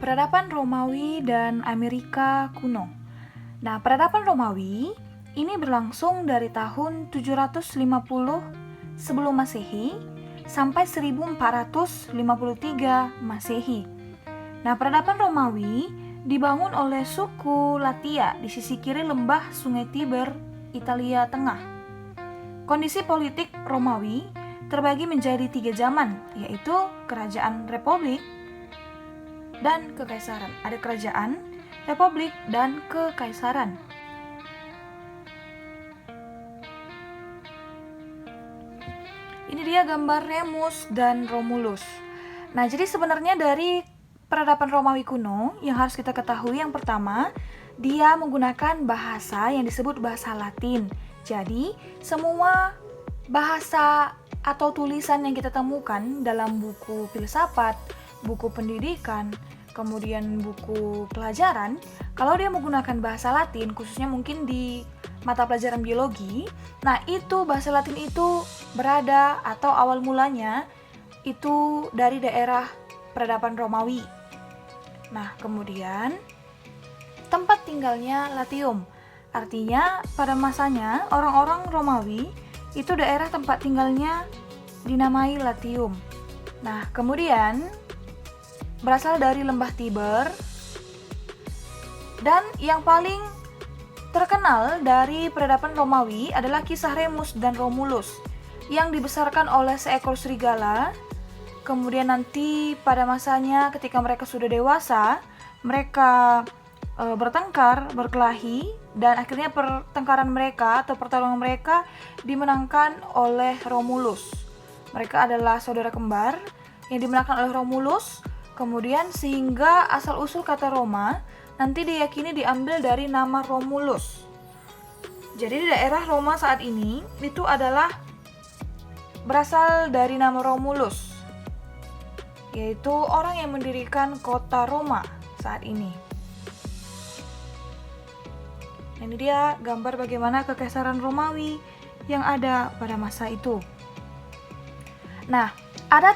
peradaban Romawi dan Amerika kuno. Nah, peradaban Romawi ini berlangsung dari tahun 750 sebelum Masehi sampai 1453 Masehi. Nah, peradaban Romawi dibangun oleh suku Latia di sisi kiri lembah Sungai Tiber, Italia Tengah. Kondisi politik Romawi terbagi menjadi 3 zaman, yaitu kerajaan republik dan kekaisaran. Ada kerajaan, republik, dan kekaisaran. Ini dia gambar Remus dan Romulus. Nah, jadi sebenarnya dari peradaban Romawi kuno yang harus kita ketahui, yang pertama, dia menggunakan bahasa yang disebut bahasa Latin. Jadi, semua bahasa atau tulisan yang kita temukan dalam buku filsafat, buku pendidikan, kemudian buku pelajaran, kalau dia menggunakan bahasa Latin, khususnya mungkin di mata pelajaran biologi, nah itu bahasa Latin itu berada atau awal mulanya itu dari daerah peradaban Romawi. Nah, kemudian tempat tinggalnya Latium. Artinya pada masanya orang-orang Romawi itu daerah tempat tinggalnya dinamai Latium. Nah, kemudian berasal dari lembah Tiber, dan yang paling terkenal dari peradaban Romawi adalah kisah Remus dan Romulus yang dibesarkan oleh seekor serigala. Kemudian nanti pada masanya ketika mereka sudah dewasa, mereka bertengkar, berkelahi, dan akhirnya pertengkaran mereka atau pertarungan mereka dimenangkan oleh Romulus. Mereka adalah saudara kembar yang dimenangkan oleh Romulus. Kemudian sehingga asal-usul kata Roma nanti diyakini diambil dari nama Romulus. Jadi di daerah Roma saat ini itu adalah berasal dari nama Romulus, yaitu orang yang mendirikan kota Roma saat ini. Ini dia gambar bagaimana kekaisaran Romawi yang ada pada masa itu. Nah,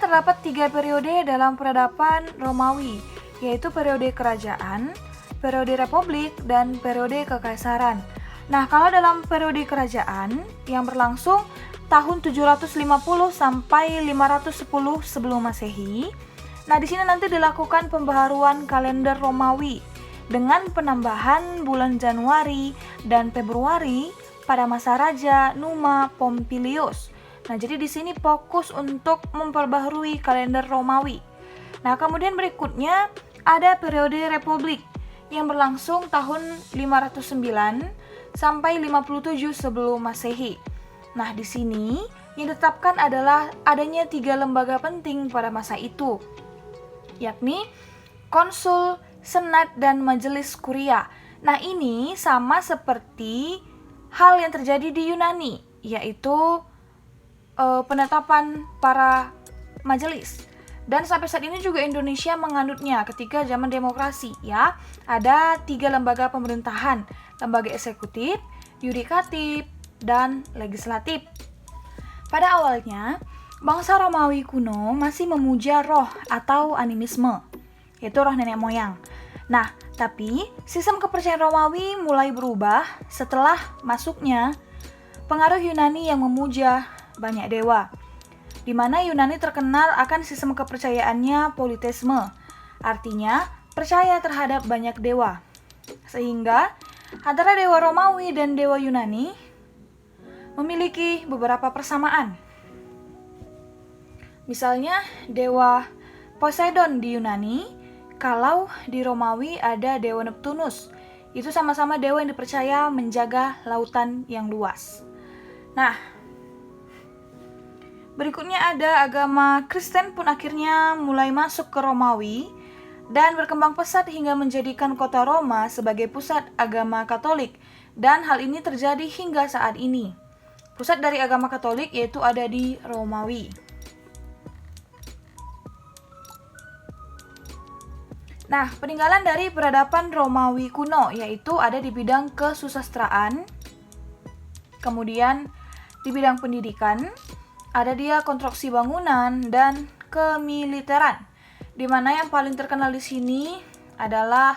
terdapat 3 periode dalam peradaban Romawi, yaitu periode kerajaan, periode republik, dan periode kekaisaran. Nah, kalau dalam periode kerajaan yang berlangsung tahun 750 sampai 510 sebelum Masehi, nah di sini nanti dilakukan pembaharuan kalender Romawi dengan penambahan bulan Januari dan Februari pada masa Raja Numa Pompilius. Nah, jadi di sini fokus untuk memperbaharui kalender Romawi. Nah, kemudian berikutnya ada periode republik yang berlangsung tahun 509 sampai 57 sebelum Masehi. Nah, di sini yang ditetapkan adalah adanya 3 lembaga penting pada masa itu, yakni konsul, senat, dan majelis kuria. Nah, ini sama seperti hal yang terjadi di Yunani, yaitu penetapan para majelis. Dan sampai saat ini juga Indonesia menganutnya ketika zaman demokrasi, ya. Ada 3 lembaga pemerintahan, lembaga eksekutif, yudikatif, dan legislatif. Pada awalnya, bangsa Romawi kuno masih memuja roh atau animisme, yaitu roh nenek moyang. Nah, tapi sistem kepercayaan Romawi mulai berubah setelah masuknya pengaruh Yunani yang memuja banyak dewa, di mana Yunani terkenal akan sistem kepercayaannya politeisme, artinya percaya terhadap banyak dewa. Sehingga antara dewa Romawi dan dewa Yunani memiliki beberapa persamaan. Misalnya dewa Poseidon di Yunani, kalau di Romawi ada dewa Neptunus. Itu sama-sama dewa yang dipercaya menjaga lautan yang luas. Nah, berikutnya ada agama Kristen pun akhirnya mulai masuk ke Romawi dan berkembang pesat hingga menjadikan kota Roma sebagai pusat agama Katolik, dan hal ini terjadi hingga saat ini. Pusat dari agama Katolik yaitu ada di Romawi. Nah, peninggalan dari peradaban Romawi kuno yaitu ada di bidang kesusastraan, kemudian di bidang pendidikan, ada dia konstruksi bangunan dan kemiliteran. Di mana yang paling terkenal di sini adalah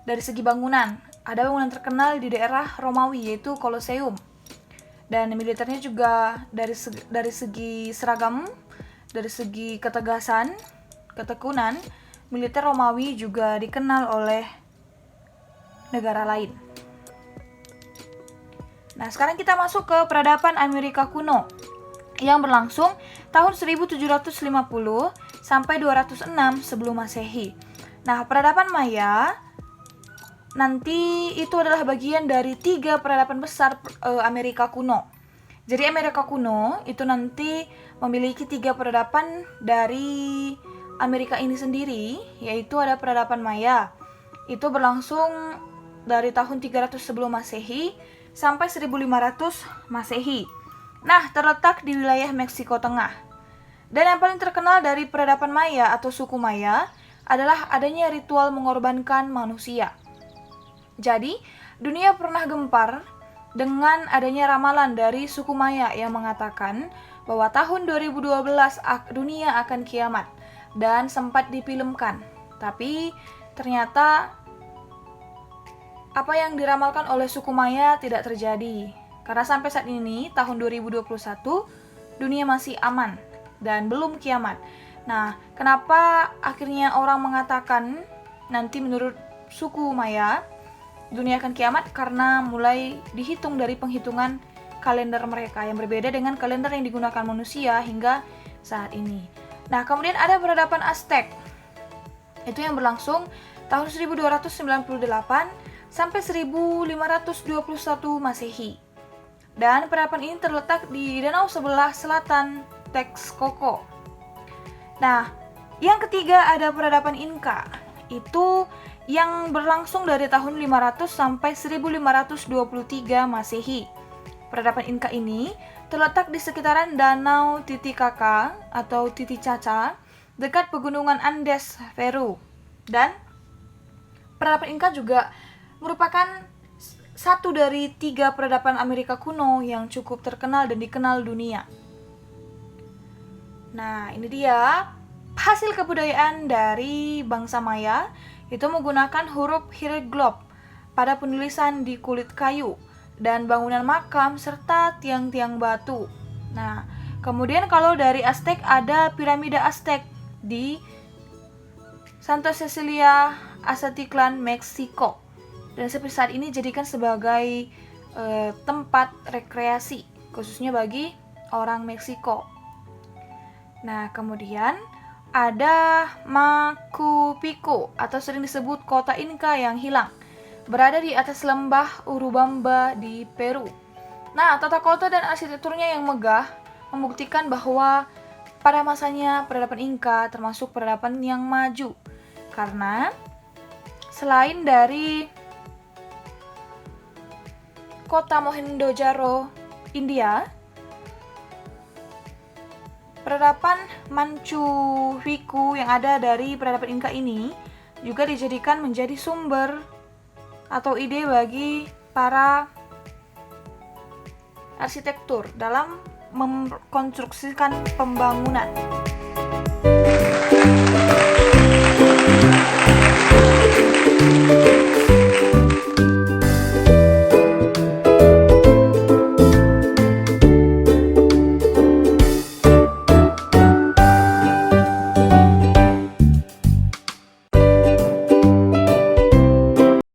dari segi bangunan. Ada bangunan terkenal di daerah Romawi yaitu Colosseum. Dan militernya juga dari segi seragam, dari segi ketegasan, ketekunan, militer Romawi juga dikenal oleh negara lain. Nah, sekarang kita masuk ke peradaban Amerika kuno yang berlangsung tahun 1750 sampai 206 sebelum Masehi. Nah, peradaban Maya nanti itu adalah bagian dari 3 peradaban besar Amerika kuno. Jadi Amerika kuno itu nanti memiliki 3 peradaban dari Amerika ini sendiri, yaitu ada peradaban Maya. Itu berlangsung dari tahun 300 sebelum Masehi sampai 1500 Masehi. Nah, terletak di wilayah Meksiko Tengah. Dan yang paling terkenal dari peradaban Maya atau suku Maya adalah adanya ritual mengorbankan manusia. Jadi, dunia pernah gempar dengan adanya ramalan dari suku Maya yang mengatakan bahwa tahun 2012 dunia akan kiamat dan sempat difilmkan. Tapi ternyata apa yang diramalkan oleh suku Maya tidak terjadi. Karena sampai saat ini, tahun 2021, dunia masih aman dan belum kiamat. Nah, kenapa akhirnya orang mengatakan nanti menurut suku Maya dunia akan kiamat? Karena mulai dihitung dari penghitungan kalender mereka yang berbeda dengan kalender yang digunakan manusia hingga saat ini. Nah, kemudian ada peradaban Aztec. Itu yang berlangsung tahun 1298 sampai 1521 Masehi. Dan peradaban ini terletak di danau sebelah selatan Texcoco. Nah, yang ketiga ada peradaban Inka. Itu yang berlangsung dari tahun 500 sampai 1523 Masehi. Peradaban Inka ini terletak di sekitaran Danau Titicaca atau Titicaca dekat pegunungan Andes, Peru. Dan peradaban Inka juga merupakan satu dari 3 peradaban Amerika kuno yang cukup terkenal dan dikenal dunia. Nah, ini dia hasil kebudayaan dari bangsa Maya, itu menggunakan huruf hieroglif pada penulisan di kulit kayu dan bangunan makam serta tiang-tiang batu. Nah, kemudian kalau dari Aztec ada piramida Aztec di Santa Cecilia, Azteclan, Meksiko. Dan seperti saat ini dijadikan sebagai tempat rekreasi, khususnya bagi orang Meksiko. Nah, kemudian ada Machu Picchu atau sering disebut kota Inka yang hilang, berada di atas lembah Urubamba di Peru. Nah, tata kota dan arsitekturnya yang megah membuktikan bahwa pada masanya peradaban Inka termasuk peradaban yang maju. Karena selain dari kota Mohenjo-daro, India, peradaban Machu Picchu yang ada dari peradaban Inka ini juga dijadikan menjadi sumber atau ide bagi para arsitektur dalam mengkonstruksikan pembangunan.